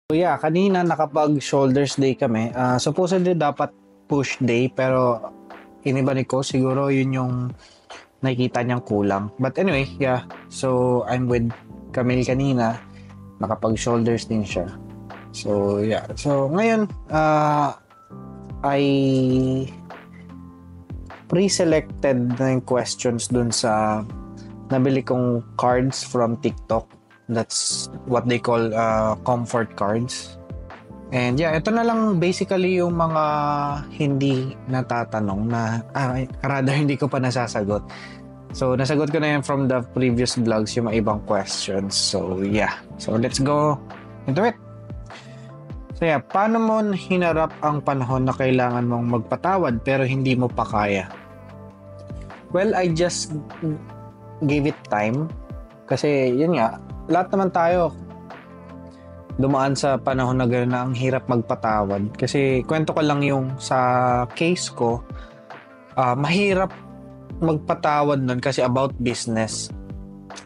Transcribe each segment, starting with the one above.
So yeah, kanina nakapag shoulders day kami. Supposedly dapat push day pero iniba ni ko siguro yun yung nakikita niyang kulang. But anyway, yeah. So I'm with Camille kanina. Nakapag shoulders din siya. So yeah. So ngayon I pre-selected na yung questions dun sa nabili kong cards from TikTok. That's what they call comfort cards. And yeah, ito na lang basically yung mga hindi natatanong na rather hindi ko pa nasasagot. So nasagot ko na yan from the previous vlogs yung mga ibang questions. So yeah, so let's go into it. So yeah, paano mo hinarap ang panahon na kailangan mong magpatawad pero hindi mo pa kaya? Well, I just gave it time. Kasi yun nga, lahat naman tayo dumaan sa panahon na gano'n na ang hirap magpatawad. Kasi kwento ko lang yung sa case ko, mahirap magpatawad nun kasi about business.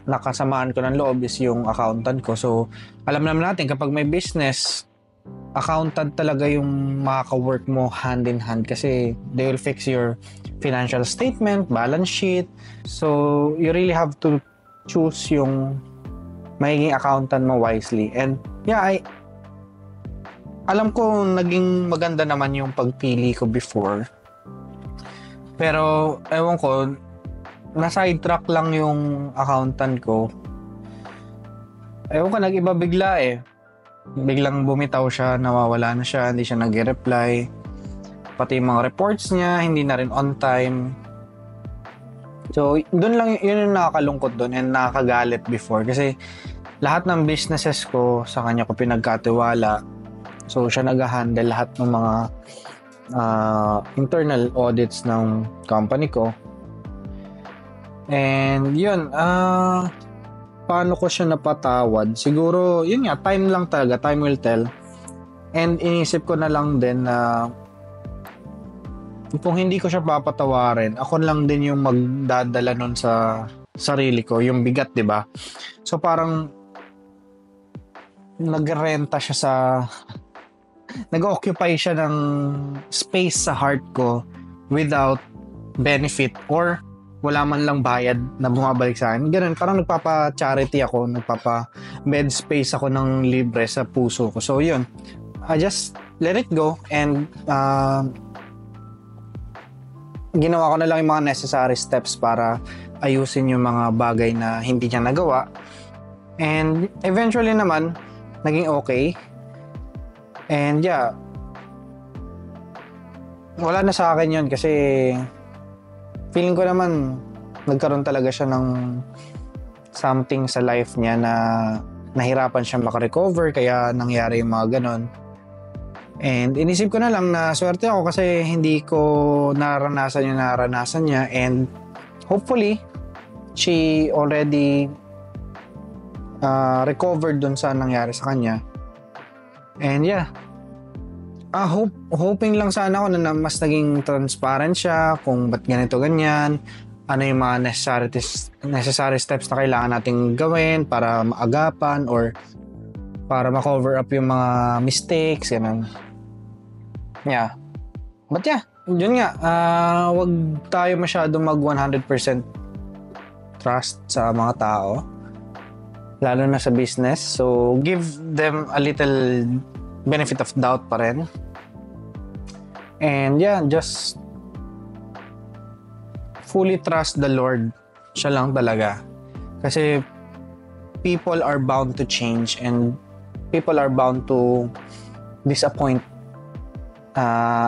Nakasamaan ko ng loob is yung accountant ko. So, alam naman natin kapag may business, accountant talaga yung makaka-work mo hand in hand kasi they will fix your financial statement, balance sheet. So, you really have to choose yung magiging accountant mo wisely. And yeah, alam ko naging maganda naman yung pagpili ko before. Pero ewan ko, na-sidetrack lang yung accountant ko. Ewan ko, nag-iba bigla eh. Biglang bumitaw siya, nawawala na siya, hindi siya nag-reply. Pati yung mga reports niya, hindi na rin on time. So, doon lang, yun yung nakakalungkot doon and nakakagalit before. Kasi lahat ng businesses ko, sa kanya ko pinagkatiwala. So, siya nag-handle lahat ng mga internal audits ng company ko. And yun, paano ko siya napatawad? Siguro, yun nga, time lang talaga, time will tell. And inisip ko na lang din na kung hindi ko siya papatawarin, ako lang din yung magdadala nun sa sarili ko, yung bigat, di ba? So parang nagrenta siya sa nag-occupy siya ng space sa heart ko without benefit or wala man lang bayad na bumabalik sa akin. Ganun, parang nagpapa-charity ako, nagpapa-bed space ako ng libre sa puso ko. So yun, I just let it go and ginawa ko na lang yung mga necessary steps para ayusin yung mga bagay na hindi niya nagawa. And eventually naman, naging okay. And yeah, wala na sa akin yun kasi feeling ko naman nagkaroon talaga siya ng something sa life niya na nahirapan siya makarecover kaya nangyari yung mga ganon. And inisip ko na lang na swerte ako kasi hindi ko naranasan yung naranasan niya and hopefully she already recovered dun sa nangyari sa kanya. And yeah, hoping lang sana ako na mas naging transparent siya kung ba't ganito ganyan, ano yung mga necessary steps na kailangan nating gawin para maagapan or para ma-cover up yung mga mistakes, ganun. Yeah. But yeah, yun nga, wag tayo masyadong mag 100% trust sa mga tao, lalo na sa business. So, give them a little benefit of doubt pa rin. And yeah, just fully trust the Lord. Siya lang talaga. Kasi people are bound to change and people are bound to disappoint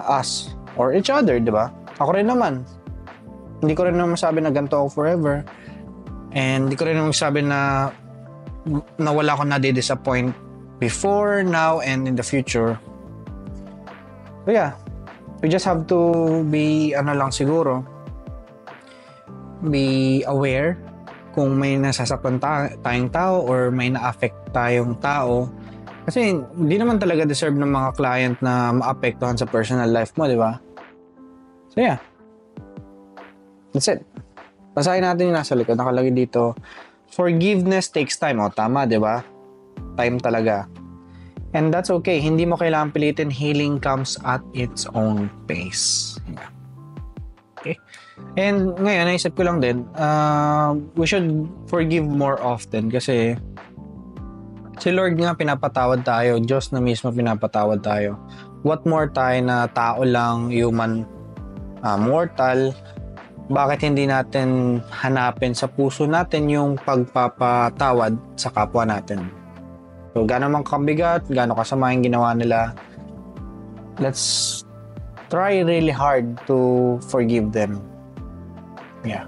us or each other, di ba? Ako rin naman. Hindi ko rin naman masabi na ganito ako forever. And hindi ko rin naman masabi na wala akong nadi-disappoint before, now, and in the future. So yeah, we just have to be, siguro, be aware kung may nasasaktan tayong tao or may na-affect tayong tao. Kasi hindi naman talaga deserve ng mga client na maapektuhan sa personal life mo, di ba? So yeah. That's it. Basahin natin yung nasa likod. Nakalagay dito, forgiveness takes time. O, tama, di ba? Time talaga. And that's okay. Hindi mo kailangan pilitin. Healing comes at its own pace. Yeah. Okay. And ngayon, naisip ko lang din, we should forgive more often kasi si Lord nga pinapatawad tayo. Diyos na mismo pinapatawad tayo. What more tayo na tao lang, human, mortal, bakit hindi natin hanapin sa puso natin yung pagpapatawad sa kapwa natin? So, gano'n man kabigat, gano'n kasama yung ginawa nila, let's try really hard to forgive them. Yeah.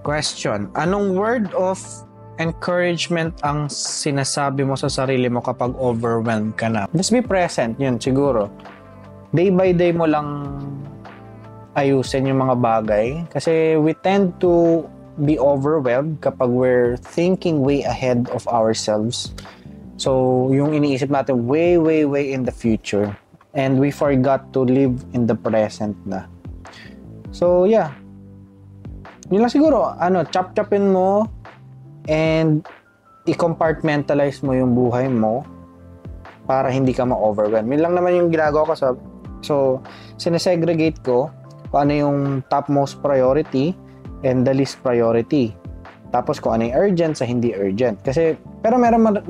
Question. Anong word of encouragement ang sinasabi mo sa sarili mo kapag overwhelmed ka na? Just be present, yun siguro. Day by day mo lang ayusin yung mga bagay. Kasi we tend to be overwhelmed kapag we're thinking way ahead of ourselves. So, yung iniisip natin way in the future. And we forgot to live in the present na. So, yeah. Yun lang siguro. Chop-chopin mo and i-compartmentalize mo yung buhay mo para hindi ka ma-overwhelm. Yun lang naman yung ginagawa ko. So, sinesegregate ko kung ano yung topmost priority and the least priority. Tapos kung ano yung urgent sa hindi urgent. Pero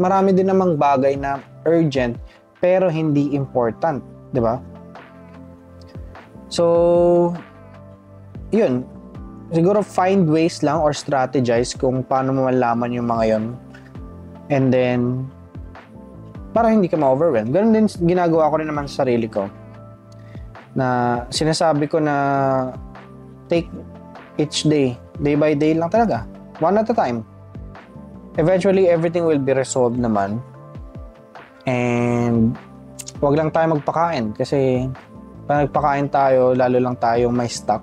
marami din namang bagay na urgent pero hindi important, di ba? So, yun. Siguro find ways lang or strategize kung paano mo malaman yung mga yun. And then, para hindi ka ma-overwhelm. Ganun din ginagawa ko rin naman sa sarili ko. Na sinasabi ko na take each day by day lang talaga. One at a time. Eventually, everything will be resolved naman. And wag lang tayo magpakain kasi pag nagpakain tayo, lalo lang tayong may stuck.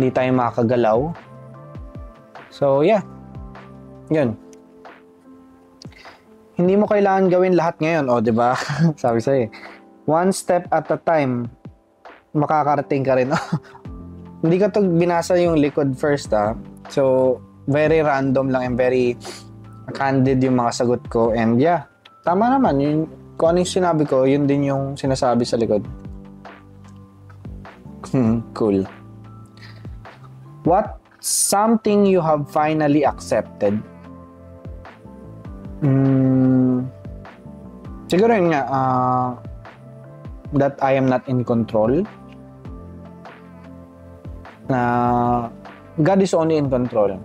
Hindi tayo makakagalaw. So, yeah. Yun. Hindi mo kailangan gawin lahat ngayon, di ba? Sabi sa'yo, one step at a time, makakarating ka rin. Hindi ko to binasa yung likod first, So, very random lang and very candid yung mga sagot ko. And yeah, tama naman. Kung ano yung sinabi ko, yun din yung sinasabi sa likod. Cool. What something you have finally accepted? Siguro yun nga, that I am not in control. Na God is only in control.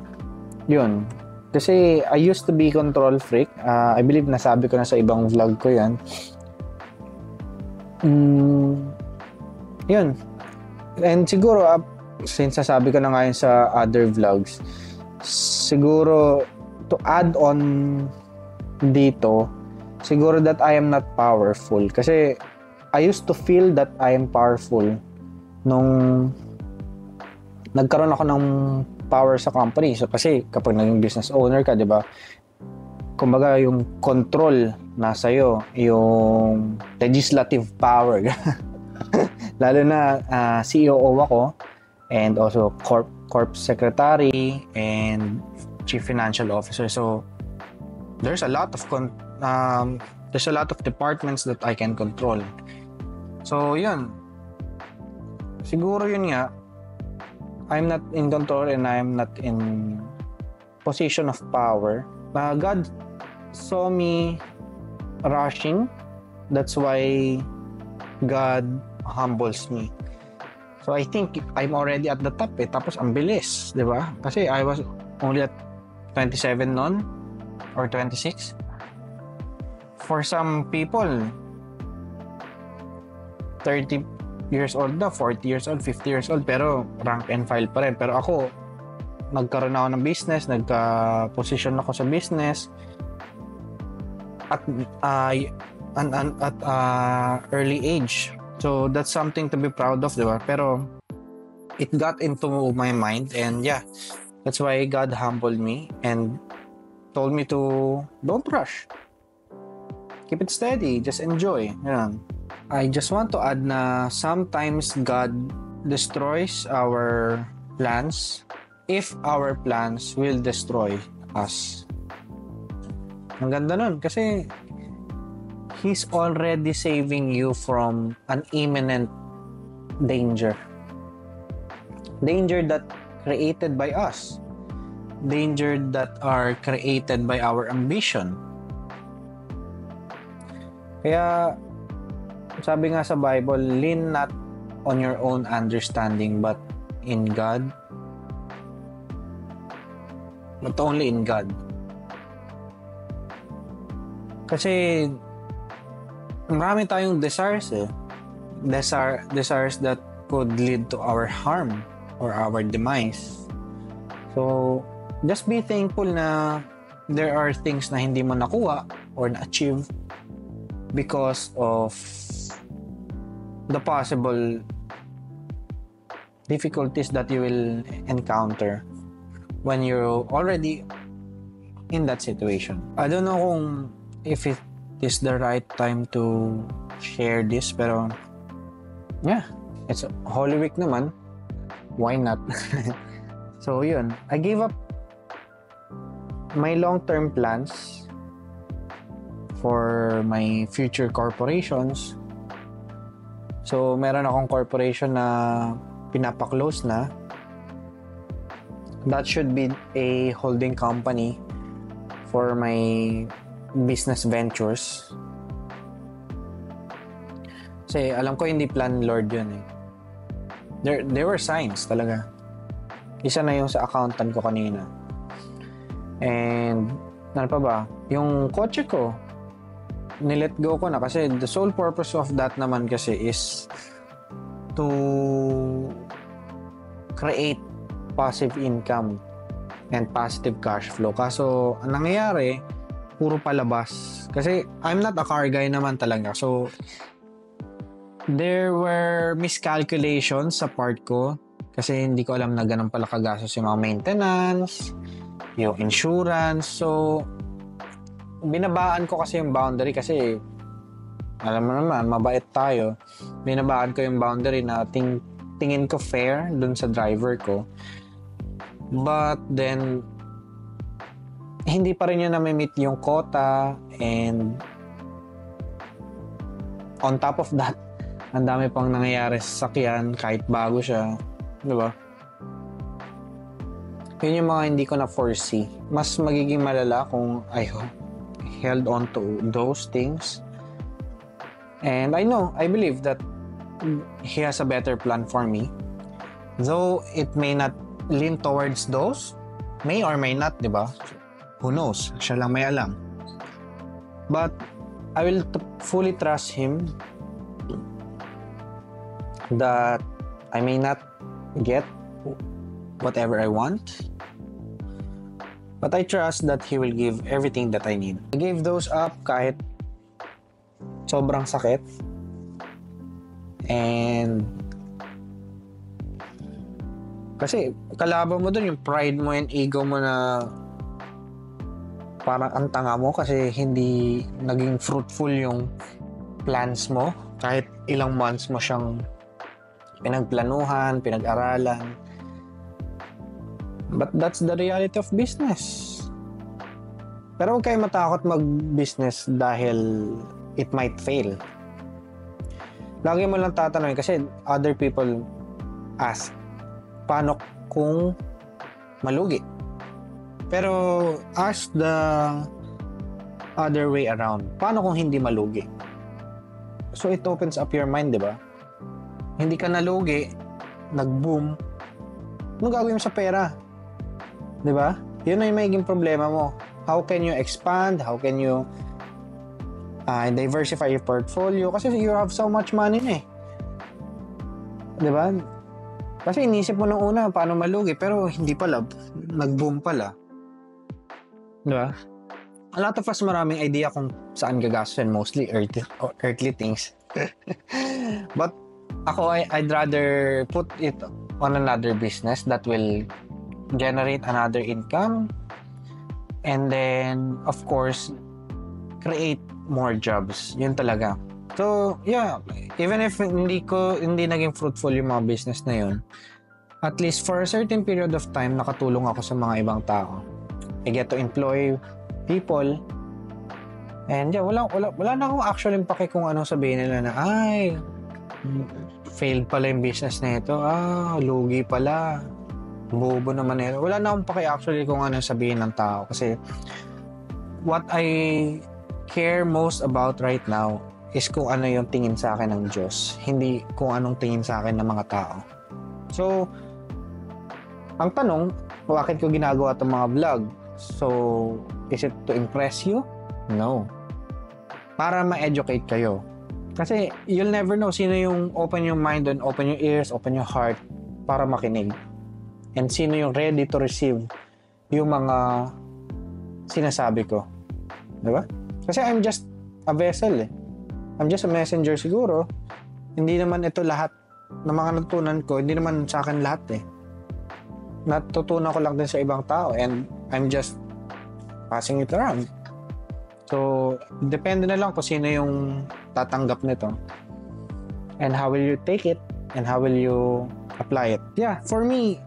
Yun. Kasi I used to be control freak. I believe nasabi ko na sa ibang vlog ko yan. Yun. And siguro, since nasabi ko na nga yun sa other vlogs, siguro to add on dito, siguro that I am not powerful. Kasi I used to feel that I am powerful nung nagkaroon ako ng power sa company. So kasi kapag naging business owner ka, 'di ba? Kumbaga yung control nasa iyo, yung legislative power. Lalo na COO ako and also corp secretary and chief financial officer. So there's a lot of departments that I can control. So yun. Siguro yun nga, I'm not in control and I'm not in position of power. God saw me rushing. That's why God humbles me. So I think I'm already at the top Tapos ang bilis, di ba? Kasi I was only at 27 noon or 26. For some people, 30 years old na, 40 years old, 50 years old, pero rank and file pa rin. Pero ako, nagkaroon ako ng business, nagka-position ako sa business at early age. So that's something to be proud of, di ba? Pero it got into my mind and yeah, that's why God humbled me and told me to don't rush. Keep it steady, just enjoy. Yan. I just want to add na sometimes God destroys our plans if our plans will destroy us. Ang ganda nun kasi He's already saving you from an imminent danger. Danger that created by us. Danger that are created by our ambition. Kaya, sabi nga sa Bible, lean not on your own understanding but in God. But only in God. Kasi, marami tayong desires desires that could lead to our harm or our demise. So, just be thankful na there are things na hindi mo nakuha or na-achieve because of the possible difficulties that you will encounter when you're already in that situation. I don't know kung if it is the right time to share this, pero yeah, it's Holy Week naman. Why not? So yun, I gave up my long-term plans for my future corporations. So meron akong corporation na pinapa-close na. That should be a holding company for my business ventures. Kasi alam ko hindi plan ni Lord yun eh. There were signs talaga. Isa na yung sa accountant ko kanina. And ano pa ba? Yung kotse ko, nilet go ko na kasi the sole purpose of that naman kasi is to create passive income and positive cash flow. Kaso, ang nangyayari, puro palabas. Kasi, I'm not a car guy naman talaga. So, there were miscalculations sa part ko. Kasi, hindi ko alam na ganun pala kagastos yung mga maintenance, yung insurance. So, binabaan ko kasi yung boundary kasi, alam mo naman, mabait tayo. Binabaan ko yung boundary na tingin ko fair dun sa driver ko. But then, hindi pa rin yun na-meet yung quota and on top of that, ang dami pang nangyayari sa sakyan kahit bago siya. Diba? Yun yung mga hindi ko na-foresee. Mas magiging malala kung I held on to those things. And I believe that He has a better plan for me. Though it may not lean towards those, may or may not, diba? Who knows? Siya lang may alam. But I will fully trust Him that I may not get whatever I want, but I trust that He will give everything that I need. I gave those up kahit sobrang sakit. And kasi kalaban mo dun yung pride mo and ego mo na parang ang tanga mo kasi hindi naging fruitful yung plans mo kahit ilang months mo siyang pinagplanuhan, pinag-aralan. But that's the reality of business. Pero huwag kayo matakot mag-business dahil it might fail. Lagi mo lang tatanungin kasi other people ask, paano kung malugi? Pero ask the other way around. Paano kung hindi malugi? So it opens up your mind, di ba? Hindi ka nalugi, nag-boom, ano gagawin mo sa pera? Di ba? Yun na yung magiging problema mo. How can you expand? How can you diversify your portfolio? Kasi you have so much money na eh. Di ba? Kasi inisip mo nung una paano malugi, pero hindi pala. Nag-boom pala. Di ba? A lot of us maraming idea kung saan gagastusin, mostly earthly things. But ako, I'd rather put it on another business that will generate another income and then, of course, create more jobs. Yun talaga. So, yeah, even if hindi naging fruitful yung mga business na yun, at least for a certain period of time, nakatulong ako sa mga ibang tao. I get to employ people And yeah, wala na akong actually pake kung anong sabihin nila na, ay, failed pala yung business na ito. Lugi pala. Bobo naman ito. Wala na akong pake actually kung anong sabihin ng tao. Kasi, what I care most about right now is kung ano yung tingin sa akin ng Diyos. Hindi kung anong tingin sa akin ng mga tao. So, ang tanong, bakit ko ginagawa itong mga vlog? So, is it to impress you? No. Para ma-educate kayo. Kasi you'll never know sino yung open your mind and open your ears, open your heart para makinig. And sino yung ready to receive yung mga sinasabi ko. Diba? Kasi I'm just a vessel eh. I'm just a messenger siguro. Hindi naman ito lahat ng mga natutunan ko, hindi naman sa akin lahat eh. Natutunan ko lang din sa ibang tao and I'm just passing it around. So, depende na lang kung sino yung tatanggap nito. And how will you take it? And how will you apply it? Yeah, for me,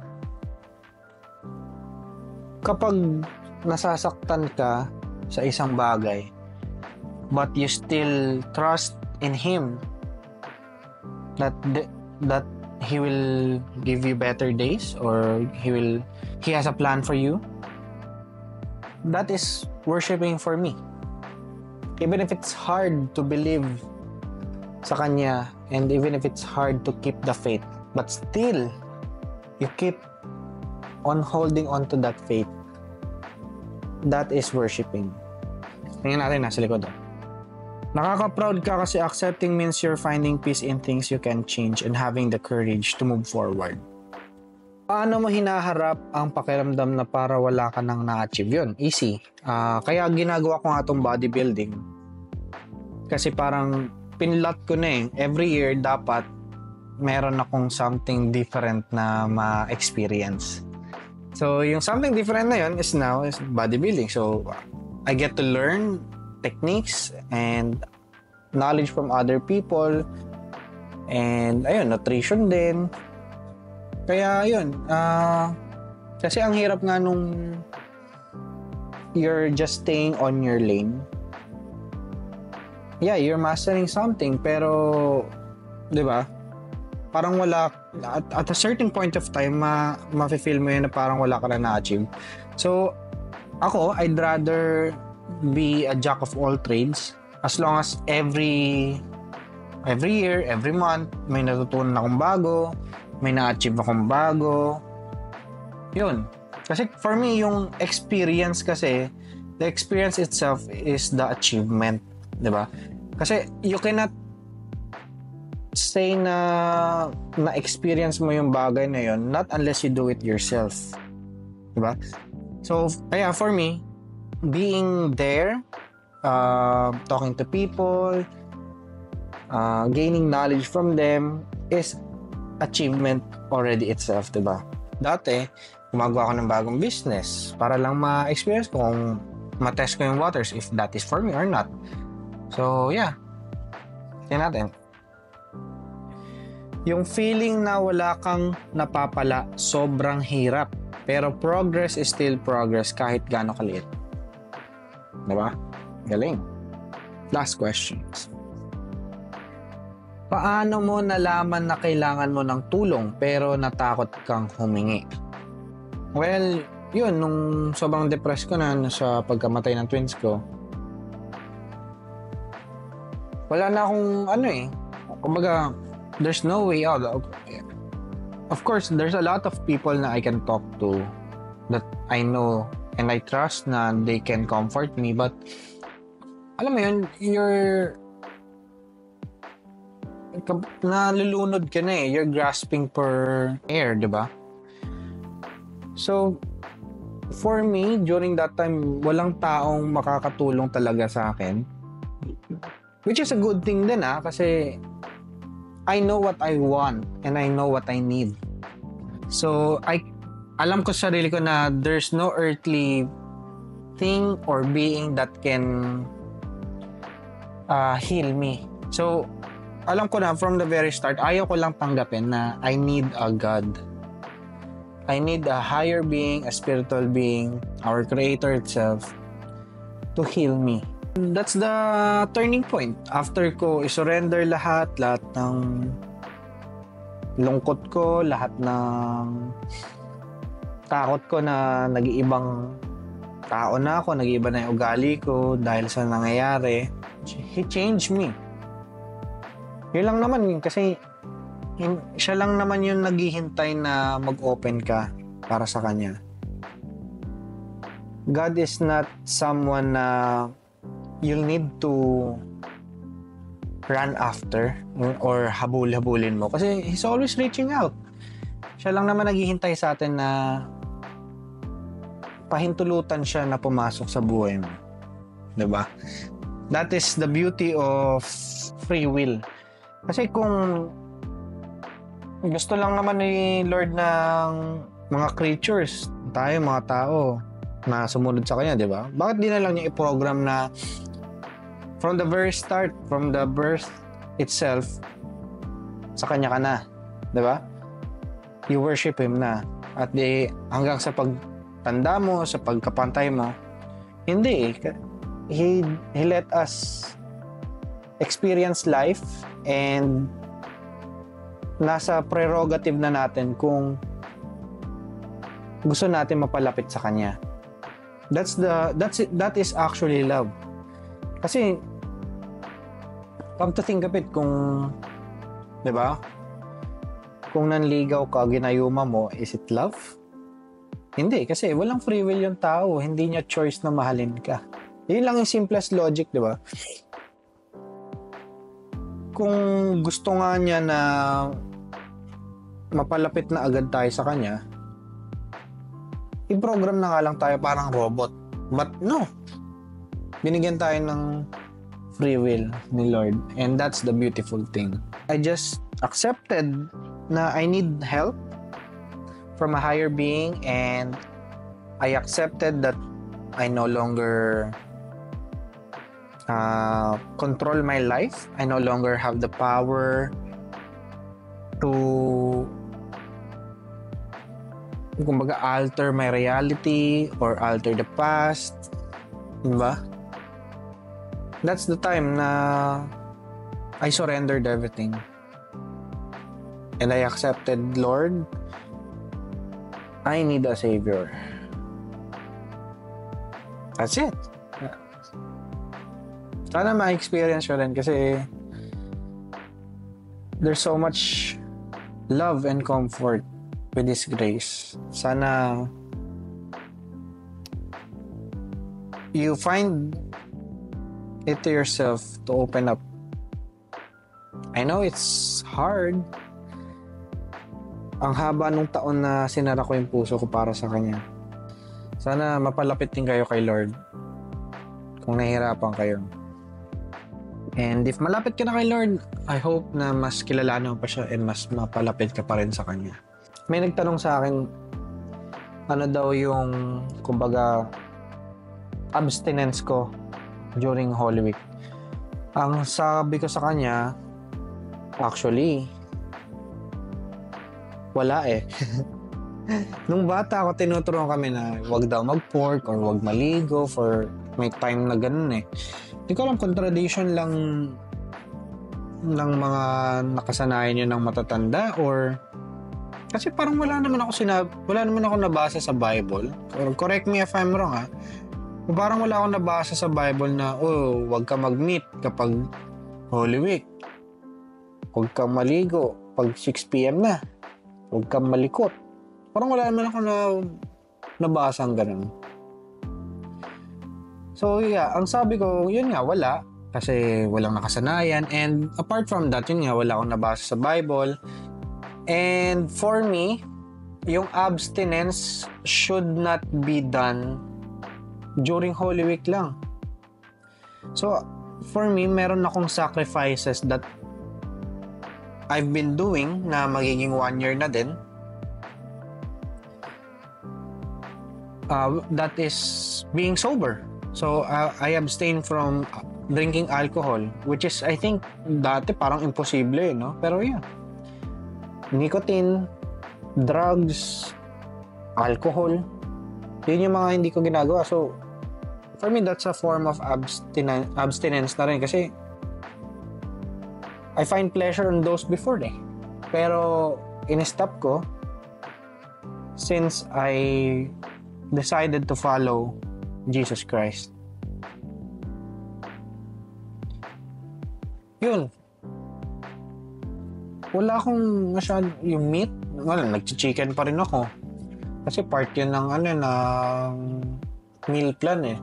kapag nasasaktan ka sa isang bagay, but you still trust in Him that He will give you better days or He has a plan for you, that is worshiping for me. Even if it's hard to believe sa Kanya and even if it's hard to keep the faith, but still you keep on holding on to that faith, that is worshiping. Tingnan natin nasa likod. Nakaka-proud ka kasi accepting means you're finding peace in things you can change and having the courage to move forward. Paano mo hinaharap ang pakiramdam na para wala ka nang na-achieve? Yun, easy. Kaya ginagawa ko nga itong bodybuilding. Kasi parang pinlot ko na eh. Every year dapat meron akong something different na ma-experience. So, yung something different na yun is bodybuilding. So, I get to learn techniques and knowledge from other people. And, ayun, nutrition din. Kaya, ayun. Kasi ang hirap nga nung you're just staying on your lane. Yeah, you're mastering something. Pero, di ba? Parang wala, at a certain point of time, ma-feel mo yun na parang wala ka na na-achieve. So, ako, I'd rather be a jack of all trades as long as every year, every month, may natutunan akong bago, may na-achieve akong bago. Yun. Kasi for me, yung experience kasi, the experience itself is the achievement. Diba? Kasi you cannot say na experience mo yung bagay na yun not unless you do it yourself. Diba? So, kaya for me, being there, talking to people, gaining knowledge from them is achievement already itself, diba? Dati, gumagawa ako ng bagong business para lang ma-experience ko kung ma-test ko yung waters if that is for me or not. So, yeah. Tingnan natin. Yung feeling na wala kang napapala, sobrang hirap. Pero progress is still progress kahit gaano kaliit. Diba? Galing. Last questions. Paano mo nalaman na kailangan mo ng tulong pero natakot kang humingi? Well, yun, nung sobrang depressed ko na sa pagkamatay ng twins ko, wala na akong kumbaga, there's no way out. Of course, there's a lot of people na I can talk to that I know and I trust na they can comfort me, but alam mo yun, nalulunod ka na eh. You're grasping for air, di ba? So, for me, during that time, walang taong makakatulong talaga sa akin. Which is a good thing din kasi I know what I want and I know what I need. So, alam ko sa sarili ko na there's no earthly thing or being that can heal me. So, alam ko na from the very start, ayaw ko lang tanggapin na I need a God. I need a higher being, a spiritual being, our Creator itself, to heal me. That's the turning point. After ko i-surrender lahat ng lungkot ko, lahat ng takot ko na nag-iibang tao na ako, nag-iiba na yung ugali ko dahil sa nangyayari. He changed me. Yun lang naman kasi siya lang naman yung naghihintay na mag-open ka para sa kanya. God is not someone na you'll need to run after or habul-habulin mo kasi He's always reaching out. Siya lang naman naghihintay sa atin na pahintulutan siya na pumasok sa buhay mo. 'Di ba? That is the beauty of free will. Kasi kung gusto lang naman ni Lord ng mga creatures, tayo mga tao na sumunod sa kanya, 'di ba? Bakit di na lang niya i-program na from the very start, from the birth itself, sa kanya ka na, 'di ba? You worship Him na. At hanggang sa pagtanda mo, sa pagkapantay mo, hindi. He let us experience life and nasa prerogative na natin kung gusto natin mapalapit sa Kanya. That is actually love. Kasi come to think of it, kung 'di ba? Kung nanligaw ka, ginayuma mo, is it love? Hindi, kasi walang free will yung tao, hindi niya choice na mahalin ka. Yun lang yung simplest logic, 'di ba? Kung gusto nga niya na mapalapit na agad tayo sa kanya, i-program na nga lang tayo parang robot. But no, binigyan tayo ng free will ni Lord, and that's the beautiful thing. I just accepted na I need help from a higher being, and I accepted that I no longer control my life. I no longer have the power to kumbaga alter my reality or alter the past, diba? That's the time na I surrendered everything and I accepted, Lord, I need a savior. That's it. Sana ma-experience ko rin kasi there's so much love and comfort with His grace. Sana you find it to yourself to open up. I know it's hard. Ang haba nung taon na sinara ko yung puso ko para sa Kanya. Sana mapalapit din kayo kay Lord kung nahihirapan kayo. And if malapit ka na kay Lord, I hope na mas kilalanin mo pa siya and mas mapalapit ka pa rin sa Kanya. May nagtanong sa akin, ano daw yung, kumbaga, abstinence ko during Holy Week. Ang sabi ko sa kanya, actually, wala eh. Nung bata ako, tinuturuan kami na wag daw mag-pork or wag maligo for may time na ganun eh. Hindi ko alam kung tradition lang ng mga nakasanayan yun ng matatanda or kasi parang wala naman ako nabasa sa Bible. Correct me if I'm wrong ha. Parang wala akong nabasa sa Bible na wag ka mag-meet kapag Holy Week. Huwag kang maligo pag 6 p.m. na. Huwag kang malikot. Parang wala naman ako nabasa ang ganun. So yeah, ang sabi ko, yun nga, wala. Kasi walang nakasanayan. And apart from that, yun nga, wala akong nabasa sa Bible. And for me, yung abstinence should not be done during Holy Week lang. So, for me, meron akong sacrifices that I've been doing na magiging 1 year na din. That is being sober. So, I abstain from drinking alcohol, which is, I think, dati parang imposible, no? Pero yeah. Nicotine, drugs, alcohol, yun yung mga hindi ko ginagawa. So, for me, that's a form of abstinence na rin kasi I find pleasure on those before eh. Pero, in-stop ko since I decided to follow Jesus Christ. Yun. Wala akong yung meat. Wala, nag-chicken pa rin ako. Kasi part yun ng meal plan eh.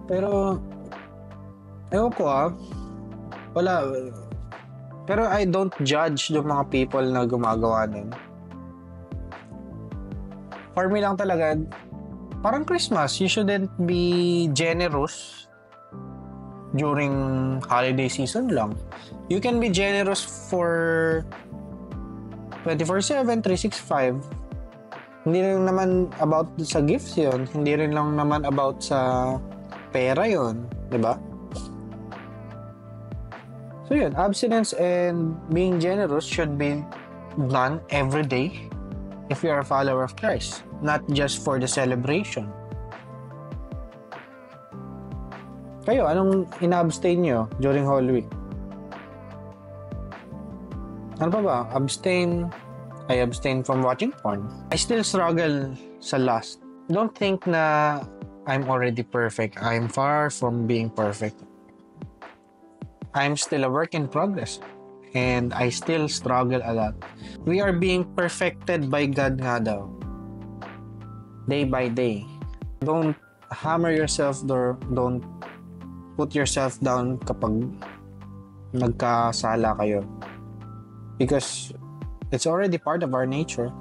Pero, ewan ko wala. Pero I don't judge yung mga people na gumagawa nun. For me lang talaga, parang Christmas, you shouldn't be generous during holiday season lang. You can be generous for 24/7, 365. Hindi rin naman about sa gifts yun. Hindi rin lang naman about sa pera yun. Diba? So yun, abstinence and being generous should be done every day if you are a follower of Christ. Not just for the celebration. Kayo, anong ina-abstain nyo during Holy Week? Ano pa ba? I abstain from watching porn. I still struggle sa lust. Don't think na I'm already perfect. I'm far from being perfect. I'm still a work in progress. And I still struggle a lot. We are being perfected by God nga daw. Day by day. Don't hammer yourself or don't put yourself down kapag nagkasala kayo. Because it's already part of our nature.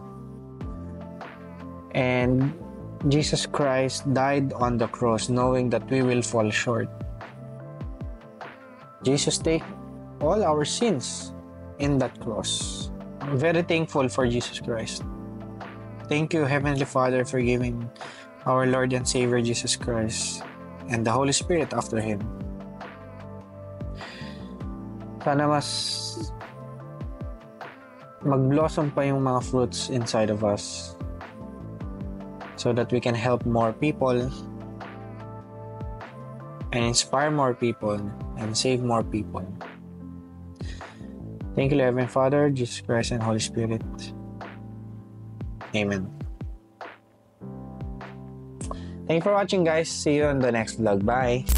And Jesus Christ died on the cross knowing that we will fall short. Jesus take all our sins in that cross. I'm very thankful for Jesus Christ. Thank you, Heavenly Father, for giving our Lord and Savior Jesus Christ and the Holy Spirit after Him. Sana mas mag-blossom pa yung mga fruits inside of us so that we can help more people and inspire more people and save more people. Thank you, Heavenly Father, Jesus Christ, and Holy Spirit. Amen. Thank you for watching, guys. See you on the next vlog. Bye.